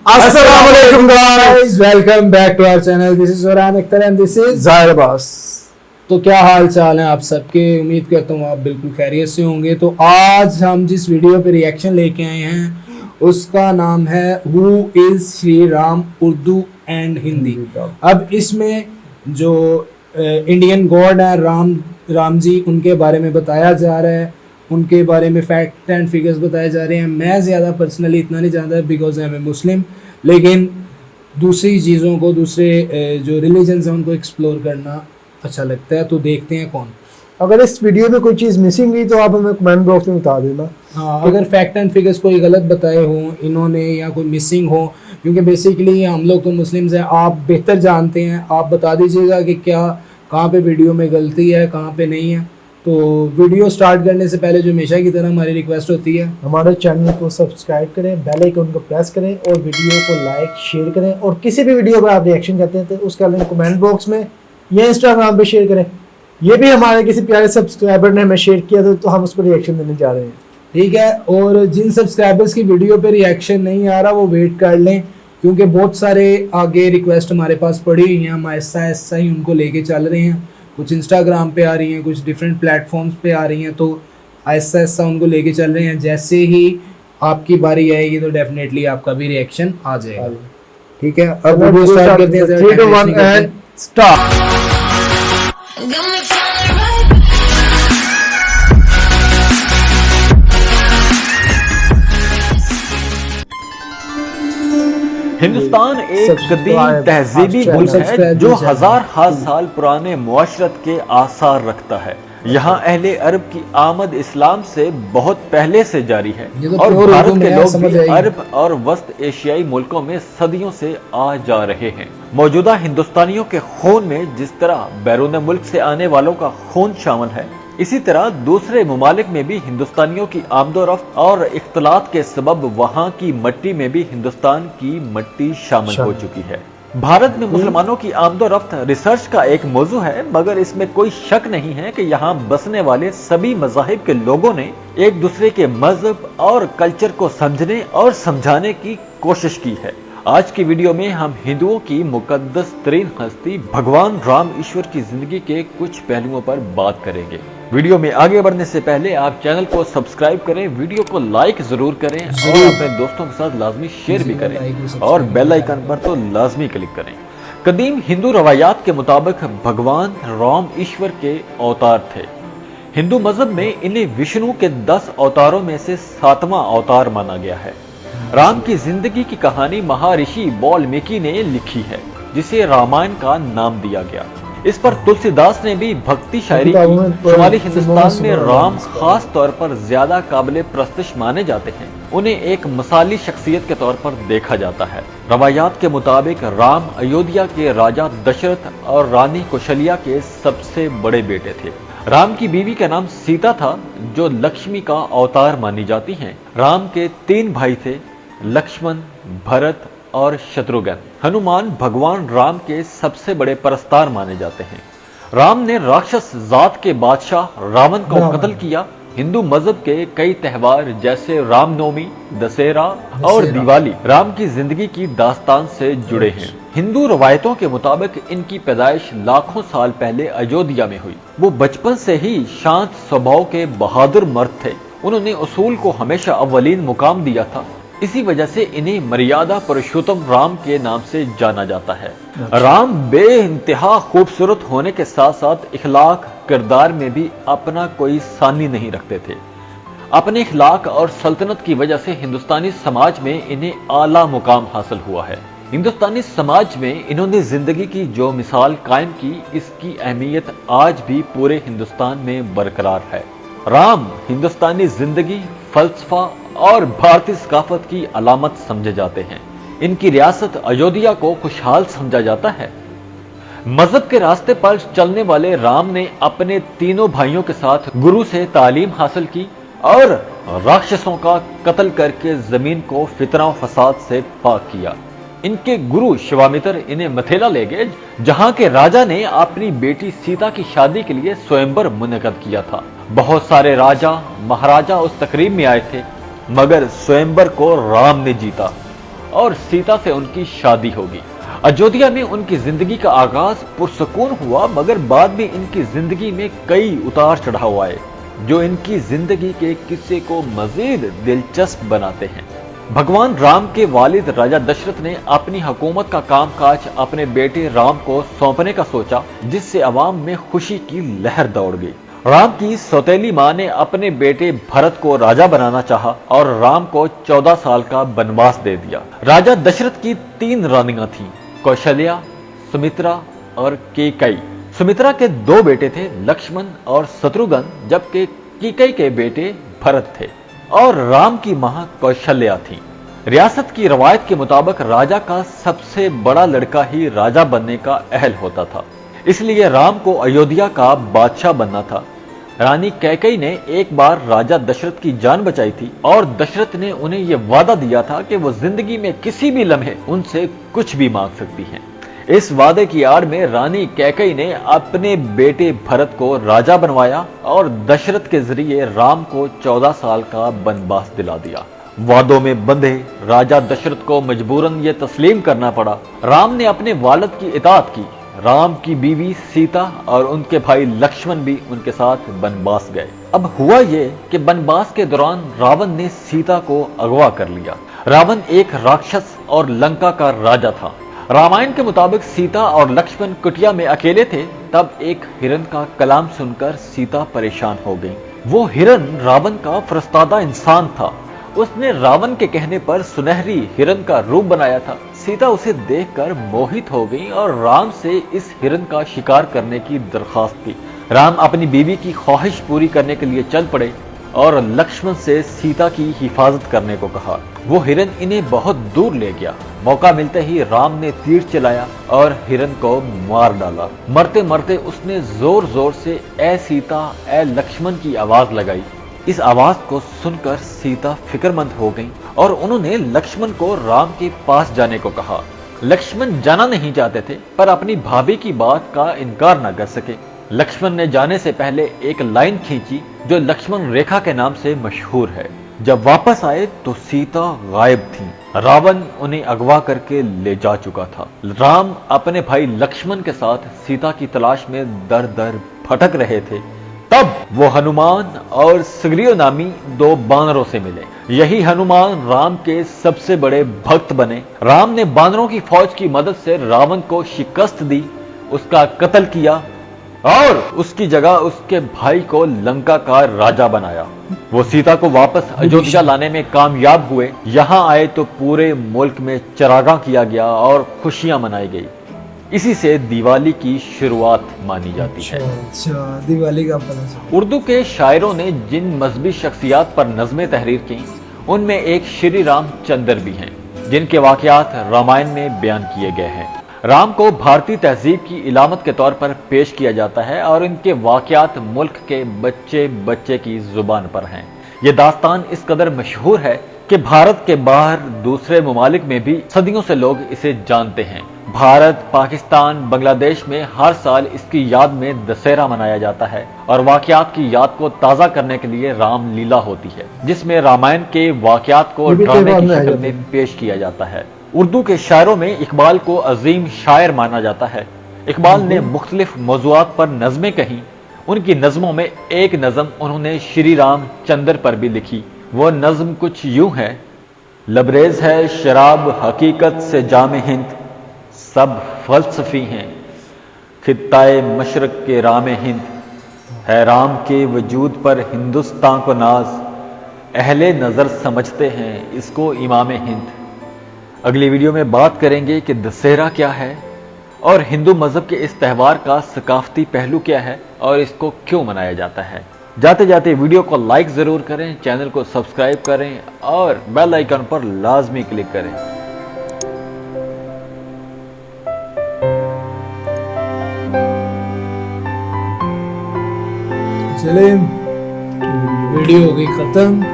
Assalamualaikum guys, welcome back to our channel. This is Zoran Akhtar and this is जाहिर बास। तो क्या हाल चाल है आप सबके। उम्मीद करता हूँ आप बिल्कुल खैरियत से होंगे। तो आज हम जिस वीडियो पे रिएक्शन लेके आए हैं उसका नाम है who is Shri Ram Urdu and Hindi. अब इसमें जो इंडियन गॉड है राम जी, उनके बारे में बताया जा रहा है, उनके बारे में फैक्ट एंड फिगर्स बताए जा रहे हैं। मैं ज़्यादा पर्सनली इतना नहीं जानता बिकॉज आई एम ए मुस्लिम, लेकिन दूसरी चीज़ों को, दूसरे जो रिलीजन्स हैं उनको एक्सप्लोर करना अच्छा लगता है। तो देखते हैं कौन। अगर इस वीडियो में कोई चीज़ मिसिंग हुई तो आप हमें कमेंट बॉक्स में बता देना। हाँ, अगर फैक्ट एंड फिगर्स कोई गलत बताए हों इन्होंने या कोई मिसिंग हो, क्योंकि बेसिकली हम लोग तो मुस्लिम्स हैं, आप बेहतर जानते हैं, आप बता दीजिएगा कि क्या कहाँ पे वीडियो में गलती है, कहाँ पे नहीं है। तो वीडियो स्टार्ट करने से पहले जो हमेशा की तरह हमारी रिक्वेस्ट होती है, हमारे चैनल को सब्सक्राइब करें, बेल आइकन को प्रेस करें और वीडियो को लाइक शेयर करें। और किसी भी वीडियो पर आप रिएक्शन करते हैं तो उसका लिंक कमेंट बॉक्स में या इंस्टाग्राम पे शेयर करें। ये भी हमारे किसी प्यारे सब्सक्राइबर ने हमें शेयर किया तो हम उस पर रिएक्शन देने जा रहे हैं, ठीक है। और जिन सब्सक्राइबर्स की वीडियो पे रिएक्शन नहीं आ रहा वो वेट कर लें, क्योंकि बहुत सारे आगे रिक्वेस्ट हमारे पास पड़ी हुई हैं। हम ऐसा ही उनको लेके चल रहे हैं। कुछ इंस्टाग्राम पे आ रही हैं, कुछ डिफरेंट प्लेटफॉर्म्स पे आ रही हैं, तो ऐसा उनको लेके चल रहे हैं। जैसे ही आपकी बारी आएगी तो डेफिनेटली आपका भी रिएक्शन आ जाएगा, ठीक है। अब वीडियो स्टार्ट करते हैं। 3 2 1 एंड स्टार्ट। हिंदुस्तान एक कदीम तहजीबी मुल्क है जो हजार साल पुराने मुआशरत के आसार रखता है। यहाँ अहले अरब की आमद इस्लाम से बहुत पहले से जारी है और भारत के लोग भी अरब और वस्त एशियाई मुल्कों में सदियों से आ जा रहे हैं। मौजूदा हिंदुस्तानियों के खून में जिस तरह बैरून मुल्क से आने वालों का खून शामिल है, इसी तरह दूसरे ममालिक में भी हिंदुस्तानियों की आमदोरफ्त और इख्तलात के सबब वहाँ की मट्टी में भी हिंदुस्तान की मट्टी शामिल हो चुकी है। भारत में मुसलमानों की आमदोरफ्त रिसर्च का एक मौजू है, मगर इसमें कोई शक नहीं है कि यहाँ बसने वाले सभी मज़ाहिब के लोगों ने एक दूसरे के मजहब और कल्चर को समझने और समझाने की कोशिश की है। आज की वीडियो में हम हिंदुओं की मुकद्दस तरीन हस्ती भगवान राम ईश्वर की जिंदगी के कुछ पहलुओं पर बात करेंगे। वीडियो में आगे बढ़ने से पहले आप चैनल को सब्सक्राइब करें, वीडियो को लाइक जरूर करें और अपने दोस्तों के साथ लाजमी शेयर भी करें और बेल आइकन पर तो लाजमी क्लिक करें। कदीम हिंदू रवायात के मुताबिक भगवान राम ईश्वर के अवतार थे। हिंदू मजहब में इन्हें विष्णु के 10 अवतारों में से 7वां अवतार माना गया है। राम की जिंदगी की कहानी महर्षि वाल्मीकि ने लिखी है, जिसे रामायण का नाम दिया गया। इस पर तुलसीदास ने भी भक्ति शायरी की। शुमाली हिंदुस्तान में राम खास तौर पर ज्यादा काबिल प्रस्तिश माने जाते हैं। उन्हें एक मिसाली शख्सियत के तौर पर देखा जाता है। रवायात के मुताबिक राम अयोध्या के राजा दशरथ और रानी कौशल्या के सबसे बड़े बेटे थे। राम की बीवी का नाम सीता था, जो लक्ष्मी का अवतार मानी जाती हैं। राम के 3 भाई थे, लक्ष्मण, भरत और शत्रुघ्न। हनुमान भगवान राम के सबसे बड़े परस्तार माने जाते हैं। राम ने राक्षस जात के बादशाह रावण को कत्ल किया। हिंदू मजहब के कई त्योहार जैसे रामनवमी, दशहरा और दिवाली राम की जिंदगी की दास्तान से जुड़े हैं। हिंदू रवायतों के मुताबिक इनकी पैदाइश लाखों साल पहले अयोध्या में हुई। वो बचपन से ही शांत स्वभाव के बहादुर मर्द थे। उन्होंने उसूल को हमेशा अव्वलीन मुकाम दिया था। इसी वजह से इन्हें मर्यादा पुरुषोत्तम राम के नाम से जाना जाता है। राम बेइंतहा खूबसूरत होने के साथ साथ इखलाक किरदार में भी अपना कोई सानी नहीं रखते थे। अपने इखलाक और सल्तनत की वजह से हिंदुस्तानी समाज में इन्हें आला मुकाम हासिल हुआ है। हिंदुस्तानी समाज में इन्होंने जिंदगी की जो मिसाल कायम की, इसकी अहमियत आज भी पूरे हिंदुस्तान में बरकरार है। राम हिंदुस्तानी जिंदगी, फलसफा और भारतीय सकाफत की अलामत समझे जाते हैं। इनकी रियासत अयोध्या को खुशहाल समझा जाता है। मजहब के रास्ते पर चलने वाले राम ने अपने तीनों भाइयों के साथ गुरु से तालीम हासिल की और राक्षसों का कत्ल करके जमीन को फितना और फसाद से पाक किया। इनके गुरु शिवामित्र इन्हें मथेला ले गए, जहां के राजा ने अपनी बेटी सीता की शादी के लिए स्वयंवर मुनक़द किया था। बहुत सारे राजा महाराजा उस तकरीब में आए थे, मगर स्वयंवर को राम ने जीता। और सीता से उनकी शादी होगी। अयोध्या में उनकी जिंदगी का आगाज पुरसुकून हुआ, मगर बाद में इनकी जिंदगी में कई उतार चढ़ाव आए जो इनकी जिंदगी के किस्से को मजीद दिलचस्प बनाते हैं। भगवान राम के वालिद राजा दशरथ ने अपनी हुकूमत का कामकाज अपने बेटे राम को सौंपने का सोचा, जिससे अवाम में खुशी की लहर दौड़ गई। राम की सौतेली मां ने अपने बेटे भरत को राजा बनाना चाहा और राम को 14 साल का वनवास दे दिया। राजा दशरथ की 3 रानियां थीं, कौशल्या, सुमित्रा और कैकेयी। सुमित्रा के 2 बेटे थे, लक्ष्मण और शत्रुघ्न, जबकि कैकेयी के बेटे भरत थे और राम की मां कौशल्या थी। रियासत की रवायत के मुताबिक राजा का सबसे बड़ा लड़का ही राजा बनने का अहल होता था, इसलिए राम को अयोध्या का बादशाह बनना था। रानी कैकेयी ने एक बार राजा दशरथ की जान बचाई थी और दशरथ ने उन्हें यह वादा दिया था कि वो जिंदगी में किसी भी लम्हे उनसे कुछ भी मांग सकती हैं। इस वादे की आड़ में रानी कैकेयी ने अपने बेटे भरत को राजा बनवाया और दशरथ के जरिए राम को 14 साल का वनवास दिला दिया। वादों में बंधे राजा दशरथ को मजबूरन ये तस्लीम करना पड़ा। राम ने अपने वालिद की इताअत की। राम की बीवी सीता और उनके भाई लक्ष्मण भी उनके साथ वनवास गए। अब हुआ ये कि वनवास के दौरान रावण ने सीता को अगवा कर लिया। रावण एक राक्षस और लंका का राजा था। रामायण के मुताबिक सीता और लक्ष्मण कुटिया में अकेले थे, तब एक हिरन का कलाम सुनकर सीता परेशान हो गई। वो हिरन रावण का फरिश्तादा इंसान था। उसने रावण के कहने पर सुनहरी हिरन का रूप बनाया था। सीता उसे देखकर मोहित हो गई और राम से इस हिरन का शिकार करने की दरखास्त की। राम अपनी बीवी की ख्वाहिश पूरी करने के लिए चल पड़े और लक्ष्मण से सीता की हिफाजत करने को कहा। वो हिरन इन्हें बहुत दूर ले गया। मौका मिलते ही राम ने तीर चलाया और हिरन को मार डाला। मरते मरते उसने जोर जोर से ए सीता ए लक्ष्मण की आवाज लगाई। इस आवाज को सुनकर सीता फिक्रमंद हो गईं और उन्होंने लक्ष्मण को राम के पास जाने को कहा। लक्ष्मण जाना नहीं चाहते थे, पर अपनी भाभी की बात का इनकार न कर सके। लक्ष्मण ने जाने से पहले एक लाइन खींची जो लक्ष्मण रेखा के नाम से मशहूर है। जब वापस आए तो सीता गायब थी। रावण उन्हें अगवा करके ले जा चुका था। राम अपने भाई लक्ष्मण के साथ सीता की तलाश में दर दर भटक रहे थे। तब वो हनुमान और सुग्रीव नामी 2 बानरों से मिले। यही हनुमान राम के सबसे बड़े भक्त बने। राम ने बानरों की फौज की मदद से रावण को शिकस्त दी, उसका कत्ल किया और उसकी जगह उसके भाई को लंका का राजा बनाया। वो सीता को वापस अयोध्या लाने में कामयाब हुए। यहाँ आए तो पूरे मुल्क में चरागां किया गया और खुशियां मनाई गई। इसी से दिवाली की शुरुआत मानी जाती है। अच्छा, दिवाली का पता। उर्दू के शायरों ने जिन मजहबी शख्सियात पर नज़में तहरीर की, उनमें एक श्री रामचंद्र भी हैं, जिनके वाकयात रामायण में बयान किए गए हैं। राम को भारतीय तहजीब की इलामत के तौर पर पेश किया जाता है और इनके वाकयात मुल्क के बच्चे बच्चे की जुबान पर हैं। ये दास्तान इस कदर मशहूर है कि भारत के बाहर दूसरे ममालिक में भी सदियों से लोग इसे जानते हैं। भारत, पाकिस्तान, बांग्लादेश में हर साल इसकी याद में दशहरा मनाया जाता है और वाकयात की याद को ताज़ा करने के लिए रामलीला होती है, जिसमें रामायण के वाकयात को ड्रामे की शक्ल में पेश किया जाता है। उर्दू के शायरों में इकबाल को अजीम शायर माना जाता है। इकबाल ने मुख्तलिफ मौज़ूआत पर नज़में कहीं। उनकी नज़मों में एक नज़म उन्होंने श्री रामचंद्र पर भी लिखी। वो नज़म कुछ यूं है। लबरेज है शराब हकीकत से जामे हिंद, सब फलसफी हैं खित्ताए मशरक के रामे हिंद, है राम के वजूद पर हिंदुस्तान को नाज, अहले नज़र समझते हैं इसको इमाम हिंद। अगली वीडियो में बात करेंगे कि दशहरा क्या है और हिंदू मजहब के इस त्यौहार का सकाफती पहलू क्या है और इसको क्यों मनाया जाता है। जाते जाते वीडियो को लाइक ज़रूर करें, चैनल को सब्सक्राइब करें और बेल आइकन पर लाजमी क्लिक करें। चले, वीडियो हो गई ख़त्म।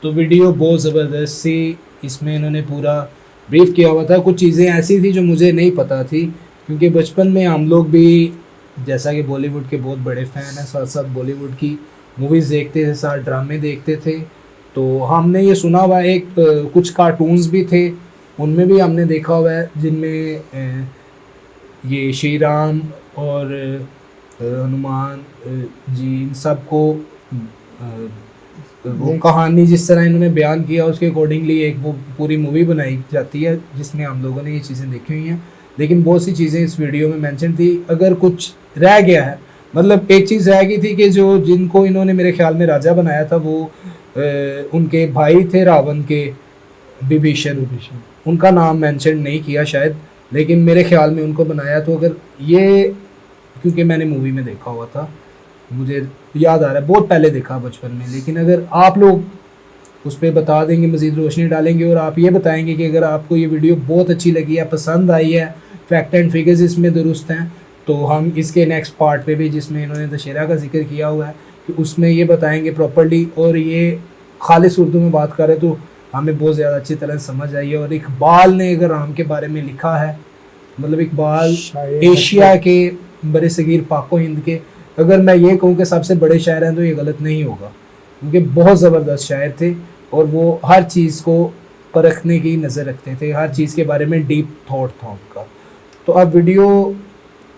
तो वीडियो बहुत ज़बरदस्त थी। इसमें इन्होंने पूरा ब्रीफ किया हुआ था। कुछ चीज़ें ऐसी थी जो मुझे नहीं पता थी, क्योंकि बचपन में हम लोग भी जैसा कि बॉलीवुड के बहुत बड़े फ़ैन हैं, साथ साथ बॉलीवुड की मूवीज़ देखते थे, साथ ड्रामे देखते थे। तो हमने ये सुना हुआ है, एक कुछ कार्टून्स भी थे उनमें भी हमने देखा हुआ है जिनमें ये श्री राम और हनुमान जी इन सब को वो कहानी जिस तरह इन्होंने बयान किया उसके अकॉर्डिंगली एक वो पूरी मूवी बनाई जाती है जिसमें हम लोगों ने ये चीज़ें देखी हुई हैं। लेकिन बहुत सी चीज़ें इस वीडियो में मेंशन थी, अगर कुछ रह गया है, मतलब एक चीज़ रह गई थी कि जो जिनको इन्होंने मेरे ख्याल में राजा बनाया था वो उनके भाई थे रावण के, विभीषण, उनका नाम मेंशन नहीं किया शायद, लेकिन मेरे ख्याल में उनको बनाया। तो अगर ये, क्योंकि मैंने मूवी में देखा हुआ था, मुझे याद आ रहा है बहुत पहले देखा बचपन में, लेकिन अगर आप लोग उस पर बता देंगे, मज़ीद रोशनी डालेंगे और आप ये बताएंगे कि अगर आपको ये वीडियो बहुत अच्छी लगी है, पसंद आई है, फैक्ट एंड फिगर्स इसमें दुरुस्त हैं, तो हम इसके नेक्स्ट पार्ट पे भी जिसमें इन्होंने दशहरा का जिक्र किया हुआ है कि उसमें ये बताएंगे प्रॉपर्ली, और ये खालिस उर्दू में बात करें तो हमें बहुत ज़्यादा अच्छी तरह समझ आई है। और इकबाल ने अगर राम के बारे में लिखा है, मतलब इकबाल एशिया के बड़े सगीर पाको हिंद के, अगर मैं ये कहूँ कि सबसे बड़े शायर हैं तो ये गलत नहीं होगा, क्योंकि बहुत ज़बरदस्त शायर थे और वो हर चीज़ को परखने की नज़र रखते थे, हर चीज़ के बारे में डीप थॉट था उनका। तो अब वीडियो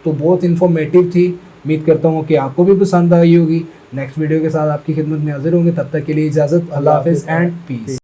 तो बहुत इन्फॉर्मेटिव थी, उम्मीद करता हूँ कि आपको भी पसंद आई होगी। नेक्स्ट वीडियो के साथ आपकी खिदमत में हाजिर होंगे, तब तक के लिए इजाज़त, अल्लाह हाफ़िज़ एंड पीस।